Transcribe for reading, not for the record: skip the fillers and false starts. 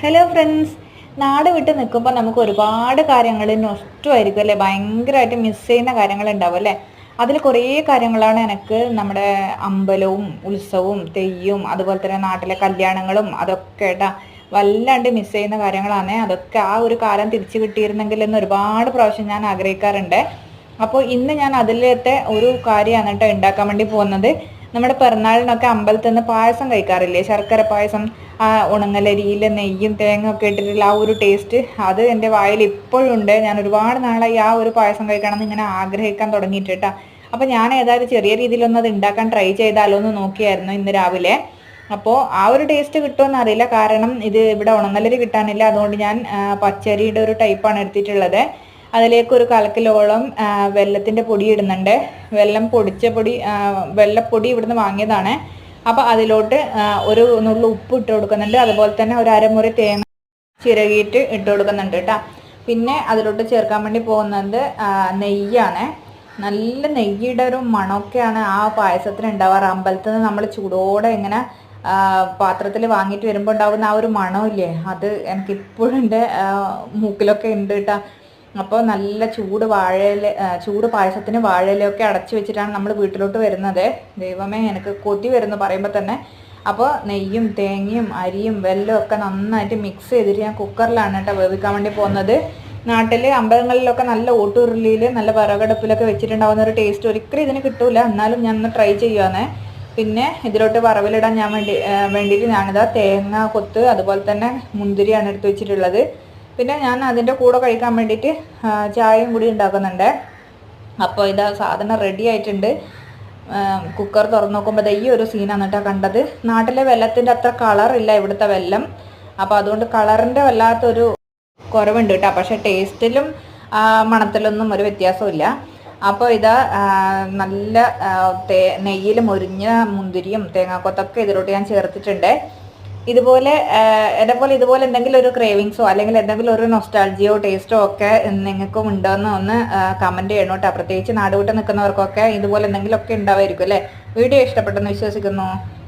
Hello friends, നാട് വിട്ട് നിൽക്കുമ്പോൾ നമുക്ക് ഒരുപാട് കാര്യങ്ങൾ നഷ്ടമായിരിക്കും അല്ലേ, ഭയങ്കരമായിട്ട് മിസ് ചെയ്യുന്ന കാര്യങ്ങൾ ഉണ്ടാവും അല്ലേ. അതിൽ കുറേ കാര്യങ്ങളാണ് എനിക്ക് നമ്മുടെ അമ്പലവും ഉത്സവവും തെയ്യവും അതുപോലെ തന്നെ നാട്ടിലെ കല്യാണങ്ങളും അതൊക്കെ കേട്ടാ വല്ലാണ്ട് മിസ് ചെയ്യുന്ന കാര്യങ്ങളാണ്. അതൊക്കെ ആ ഒരു കാലം തിരിച്ചു കിട്ടിയിരുന്നെങ്കിൽ എന്ന് ഒരുപാട് പ്രാവശ്യം ഞാൻ ആഗ്രഹിക്കാറുണ്ട്. അപ്പോൾ ഇന്ന് ഞാൻ അതിലത്തെ ഒരു കാര്യമാണ് കേട്ടോ ഉണ്ടാക്കാൻ വേണ്ടി പോകുന്നത്. നമ്മുടെ പിറന്നാളിനൊക്കെ അമ്പലത്തിൽ നിന്ന് പായസം കഴിക്കാറില്ലേ, ശർക്കര പായസം. ആ ഉണങ്ങലരിയിൽ നെയ്യും തേങ്ങ ഒക്കെ ഇട്ടിട്ടുള്ള ആ ഒരു ടേസ്റ്റ്, അത് എൻ്റെ വായിൽ ഇപ്പോഴും ഉണ്ട്. ഞാൻ ഒരുപാട് നാളായി ആ ഒരു പായസം കഴിക്കണം എന്ന് ഇങ്ങനെ ആഗ്രഹിക്കാൻ തുടങ്ങിയിട്ട് കേട്ടോ. അപ്പോൾ ഞാൻ ഏതായാലും ചെറിയ രീതിയിലൊന്നും അത് ഉണ്ടാക്കാൻ ട്രൈ ചെയ്താലോ എന്ന് നോക്കിയായിരുന്നു ഇന്ന് രാവിലെ. അപ്പോൾ ആ ഒരു ടേസ്റ്റ് കിട്ടുമെന്ന് അറിയില്ല, കാരണം ഇത് ഇവിടെ ഉണങ്ങലരി കിട്ടാനില്ല. അതുകൊണ്ട് ഞാൻ പച്ചരിയുടെ ഒരു ടൈപ്പാണ് എടുത്തിട്ടുള്ളത്. അതിലേക്ക് ഒരു കലക്കിലോളം വെല്ലത്തിൻ്റെ പൊടി ഇടുന്നുണ്ട്. വെല്ലം പൊടിച്ച പൊടി, വെള്ളപ്പൊടി ഇവിടുന്ന് വാങ്ങിയതാണ്. അപ്പോൾ അതിലോട്ട് ഒരു നുള്ളു ഉപ്പ് ഇട്ട് കൊടുക്കുന്നുണ്ട്. അതുപോലെ തന്നെ ഒരു അരമുറി തേങ്ങ ചിരകിയിട്ട് ഇട്ട് കൊടുക്കുന്നുണ്ട് കേട്ടോ. പിന്നെ അതിലോട്ട് ചേർക്കാൻ വേണ്ടി പോകുന്നത് നെയ്യാണ്. നല്ല നെയ്യുടെ ഒരു മണമൊക്കെയാണ് ആ പായസത്തിന് ഉണ്ടാവാറ്. അമ്പലത്തിൽ നിന്ന് നമ്മൾ ചൂടോടെ ഇങ്ങനെ പാത്രത്തിൽ വാങ്ങിയിട്ട് വരുമ്പോൾ ഉണ്ടാകുന്ന ആ ഒരു മണമില്ലേ, അത് എനിക്കിപ്പോഴും എൻ്റെ മൂക്കിലൊക്കെ ഉണ്ട് കേട്ടോ. അപ്പോൾ നല്ല ചൂട് ചൂട് പായസത്തിന് വാഴയിലൊക്കെ അടച്ചു വെച്ചിട്ടാണ് നമ്മൾ വീട്ടിലോട്ട് വരുന്നത്. ദൈവമേ, എനിക്ക് കൊതി വരുന്നു പറയുമ്പോൾ തന്നെ. അപ്പോൾ നെയ്യും തേങ്ങയും അരിയും വെല്ലവും ഒക്കെ നന്നായിട്ട് മിക്സ് ചെയ്തിട്ട് ഞാൻ കുക്കറിലാണ് കേട്ടോ വേവിക്കാൻ വേണ്ടി പോകുന്നത്. നാട്ടിൽ അമ്പലങ്ങളിലൊക്കെ നല്ല ഓട്ടുരുളിയിൽ നല്ല വിറകടുപ്പിലൊക്കെ വെച്ചിട്ടുണ്ടാകുന്ന ഒരു ടേസ്റ്റ് ഒരിക്കലും ഇതിന് കിട്ടൂല. എന്നാലും ഞാൻ ഒന്ന് ട്രൈ ചെയ്യുവാണ്. പിന്നെ ഇതിലോട്ട് വറവിലിടാൻ വേണ്ടിയിട്ട് ഞാനിതാ തേങ്ങ കൊത്ത് അതുപോലെ തന്നെ മുന്തിരിയാണ് എടുത്ത് വെച്ചിട്ടുള്ളത്. പിന്നെ ഞാൻ അതിൻ്റെ കൂടെ കഴിക്കാൻ വേണ്ടിയിട്ട് ചായയും കൂടി ഉണ്ടാക്കുന്നുണ്ട്. അപ്പോൾ ഇതാ സാധനം റെഡി ആയിട്ടുണ്ട്. കുക്കർ തുറന്ന് നോക്കുമ്പോൾ ഈ ഒരു സീനാണ് കേട്ടോ കണ്ടത്. നാട്ടിലെ വെല്ലത്തിൻ്റെ അത്ര കളറില്ല ഇവിടുത്തെ വെല്ലം. അപ്പോൾ അതുകൊണ്ട് കളറിൻ്റെ വല്ലാത്തൊരു കുറവുണ്ട് കേട്ടോ. പക്ഷേ ടേസ്റ്റിലും മണത്തിലൊന്നും ഒരു വ്യത്യാസമില്ല. അപ്പോൾ ഇതാ നല്ല നെയ്യിൽ മൊരിഞ്ഞ മുന്തിരിയും തേങ്ങാക്കൊത്തൊക്കെ ഇതിലോട്ട് ഞാൻ ചേർത്തിട്ടുണ്ട്. ഇതുപോലെ എന്തെങ്കിലും ഒരു ക്രേവിങ്സോ അല്ലെങ്കിൽ എന്തെങ്കിലും ഒരു നൊസ്റ്റാൾജിയോ ടേസ്റ്റോ ഒക്കെ നിങ്ങൾക്കും ഉണ്ടോയെന്ന് ഒന്ന് കമൻറ്റ് ചെയ്യണം കേട്ടോ. പ്രത്യേകിച്ച് നാടുവിട്ട് നിൽക്കുന്നവർക്കൊക്കെ ഇതുപോലെ എന്തെങ്കിലുമൊക്കെ ഉണ്ടാവുമായിരിക്കും അല്ലേ. വീഡിയോ ഇഷ്ടപ്പെട്ടെന്ന് വിശ്വസിക്കുന്നു.